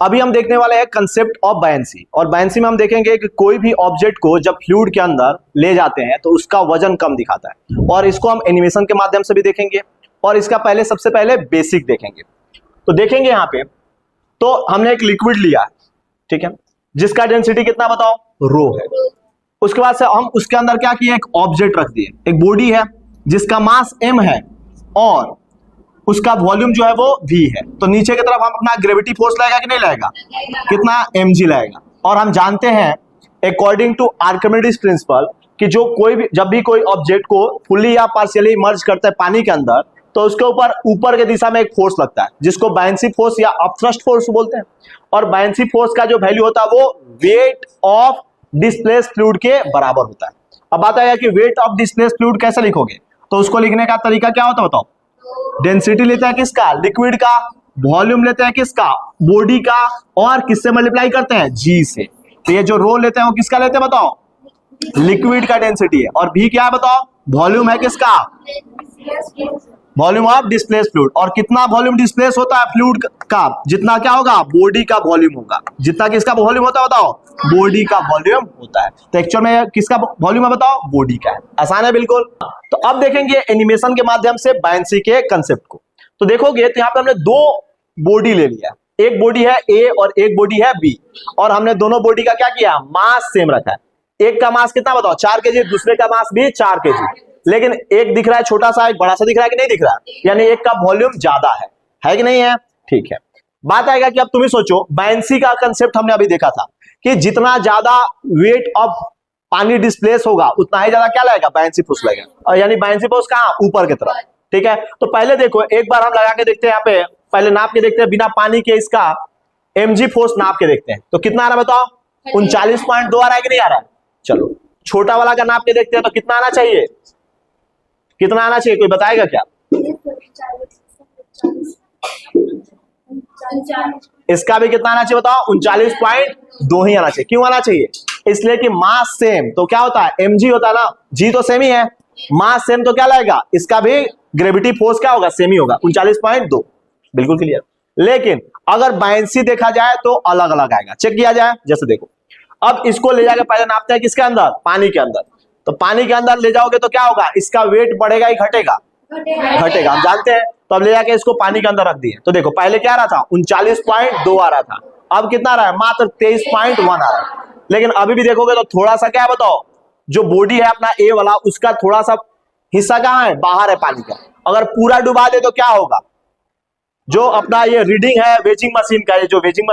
अभी हम देखने वाले हैं कंसेप्ट ऑफ बायंसी, और बायंसी में हम देखेंगे कि कोई भी ऑब्जेक्ट को जब फ्लूइड के अंदर ले जाते हैं तो उसका वजन कम दिखाता है, और इसको हम एनिमेशन के माध्यम से भी देखेंगे, और इसका सबसे पहले बेसिक देखेंगे। तो देखेंगे यहाँ पे, तो हमने एक लिक्विड लिया है, ठीक है, जिसका डेंसिटी कितना बताओ, रो है। उसके बाद से हम उसके अंदर क्या किए, एक ऑब्जेक्ट रख दिए, एक बॉडी है जिसका मास m है और उसका वॉल्यूम जो है वो v है। तो नीचे की तरफ हम अपना ग्रेविटी फोर्स लगेगा कि नहीं लगेगा, कितना mg लगेगा। और हम जानते हैं अकॉर्डिंग टू आर्किमिडीज प्रिंसिपल कि जब भी कोई ऑब्जेक्ट को फुली या पार्शियली इमर्ज करता है पानी के अंदर, तो उसके ऊपर के दिशा में एक फोर्स लगता है जिसको बायंसी फोर्स या अपथ्रस्ट फोर्स बोलते हैं। और बायंसी फोर्स का जो वैल्यू होता है वो वेट ऑफ डिस्प्लेस्ड फ्लूइड के बराबर होता है। अब बात आएगा कि वेट ऑफ डिस्प्लेस्ड फ्लूइड कैसे लिखोगे, तो उसको लिखने का तरीका क्या होता है बताओ। डेंसिटी लेता है किसका, लिक्विड का, वॉल्यूम लेते हैं किसका, बॉडी का, और किससे मल्टीप्लाई करते हैं, जी से। तो ये जो रो लेते हैं वो किसका लेते हैं बताओ, लिक्विड का डेंसिटी है। और भी क्या है बताओ, वॉल्यूम है किसका, वॉल्यूम ऑफ डिस्प्लेस्ड फ्लूइड। और कितना वॉल्यूम डिस्प्लेस होता है फ्लूइड का, जितना क्या होगा, बॉडी का वॉल्यूम होगा। जितना किसका वॉल्यूम होता है बताओ, बॉडी का वॉल्यूम होता है। तो एक्चुअल में किसका वॉल्यूम है बताओ, बॉडी का है। आसान है बिल्कुल। तो अब देखेंगे एनिमेशन के माध्यम से बायंसी के कंसेप्ट को। तो देखोगे तो यहाँ पे हमने दो बॉडी ले लिया, एक बॉडी है ए और एक बॉडी है बी, और हमने दोनों बॉडी का क्या किया, मास सेम रखा है। एक का मास कितना बताओ, 4 kg, दूसरे का मास भी 4 kg, लेकिन एक दिख रहा है छोटा सा, एक बड़ा सा दिख रहा है कि नहीं दिख रहा है, यानी एक का वॉल्यूम ज्यादा है कि नहीं है, ठीक है। बात आएगा कि अब तुम्हें सोचो, बायंसी का कंसेप्ट हमने अभी देखा था कि जितना ज्यादा वेट ऑफ पानी डिस्प्लेस होगा उतना ही ज्यादा क्या लगेगा, बायंसी फोर्स लगेगा, और यानी बायंसी फोर्स कहां, ऊपर की तरफ, ठीक है। तो पहले देखो, एक बार हम लगा के देखते हैं, यहाँ पे पहले नाप के देखते हैं बिना पानी के, इसका mg फोर्स नाप के देखते हैं तो कितना आ रहा है बताओ, 39.2 आ रहा है कि नहीं आ रहा है। चलो छोटा वाला का नाप के देखते हैं तो कितना आना चाहिए, कितना आना चाहिए, कोई बताएगा क्या। इसका भी कितना आना चाहिए बताओ, 39.2 ही आना चाहिए। क्यों आना चाहिए, इसलिए कि मास सेम, तो क्या होता है, mg होता है ना, g तो सेम ही है, मास सेम तो क्या लगेगा, इसका भी ग्रेविटी फोर्स क्या होगा, सेम ही होगा, 39.2, बिल्कुल क्लियर। लेकिन अगर बायंसी देखा जाए तो अलग अलग आएगा, चेक किया जाए। जैसे देखो, अब इसको ले जाकर पहले नापते हैं किसके अंदर, पानी के अंदर। तो पानी के अंदर ले जाओगे तो क्या होगा, इसका वेट बढ़ेगा ही घटेगा, घटेगा, हम जानते हैं। तो अब ले जाके इसको पानी के अंदर रख दिए, तो देखो पहले क्या आ रहा था, 39.2 आ रहा था, अब कितना आ रहा है, मात्र 23.1 आ रहा है। लेकिन अभी भी देखोगे तो थोड़ा सा क्या है बताओ, जो बॉडी है अपना ए वाला, उसका थोड़ा सा हिस्सा कहां है, बाहर है पानी का। अगर पूरा डुबा दे तो क्या होगा, जो अपना ये रीडिंग है वेजिंग मशीन का, ये जो वेजिंग